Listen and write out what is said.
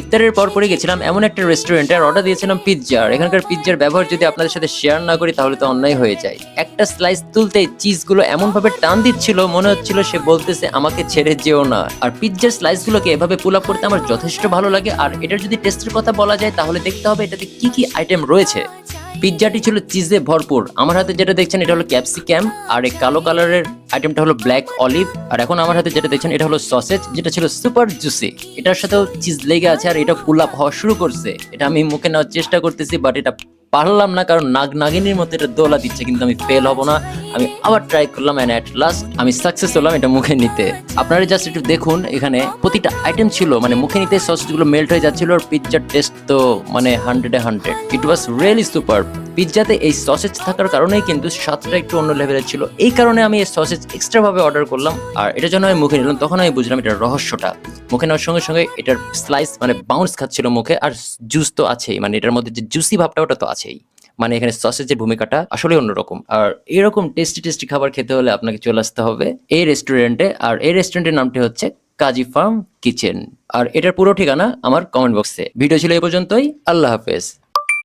ইফতারের পর পরে গেছিলাম এমন একটা রেস্টুরেন্টে আর অর্ডার দিয়েছিলাম পিৎজা। আর এখানকার পিৎজার ব্যবহার যদি আপনাদের সাথে শেয়ার না করি তাহলে তো অন্যায় হয়ে যায়। একটা স্লাইস তুলতেই চিজগুলো এমন ভাবে টান দিচ্ছিল, মনে হচ্ছিল সে বলতেছে আমাকে ছেড়ে যেও না। আর পিৎজার স্লাইসগুলোকে এভাবে পুল আপ করতে আমার যথেষ্ট ভালো লাগে। আর এটার যদি টেস্টের কথা বলা যায় তাহলে দেখতে হবে এটাতে কি কি আইটেম রয়েছে। পিৎজাটি ছিল চিজে ভরপুর। আমার হাতে যেটা দেখছেন এটা হলো ক্যাপসিকাম, আর এই কালো কালারের আইটেমটা হলো ব্ল্যাক অলিভ। আর এখন আমার হাতে যেটা দেখছেন এটা হলো সসেজ, যেটা ছিল সুপার জুসি। এটার সাথেও চিজ লেগে আছে আর এটা পুল আপ হওয়া শুরু করছে। এটা আমি মুখে নেওয়ার চেষ্টা করতেছি, বাট এটা পারলাম না, কারণ নাগিনীর মতো এটা দোলা দিচ্ছে, কিন্তু আমি ফেল হব না। আমি আবার ট্রাই করলাম এন্ড এট লাস্ট আমি সাকসেস হলাম এটা মুখে নিতে। আপনারা জাস্ট একটু দেখুন, এখানে প্রতিটা আইটেম ছিল মানে মুখে নিতে সসগুলো মেল্ট হয়ে যাচ্ছিল। আর পিৎজার টেস্ট তো মানে 100-এ 100। ইট ওয়াজ রিয়েলি সুপার। পিৎজাতে এই সসেজ থাকার কারণেই কিন্তু স্বাদটা একটু অন্য লেভেলের ছিল। এই কারণে আমি এই সসেজ এক্সট্রা ভাবে অর্ডার করলাম। আর এটা যখন আমি মুখে নিলাম তখন আমি বুঝলাম এটার রহস্যটা। মুখে নেওয়ার সঙ্গে সঙ্গে এটার স্লাইস মানে বাউন্স খাচ্ছিল মুখে, আর জুস তো আছেই, মানে এটার মধ্যে যে জুসি ভাবটা ওটা তো আছেই। মানে এখানে সসেজের ভূমিকাটা আসলে অন্যরকম। আর এরকম টেস্টি টেস্টি খাবার খেতে হলে আপনাকে চলে আসতে হবে এই রেস্টুরেন্টে। আর এই রেস্টুরেন্টের নামটি হচ্ছে কাজী ফার্ম কিচেন। আর এটার পুরো ঠিকানা আমার কমেন্ট বক্সে। ভিডিও ছিল এই পর্যন্তই। আল্লাহ হাফেজ।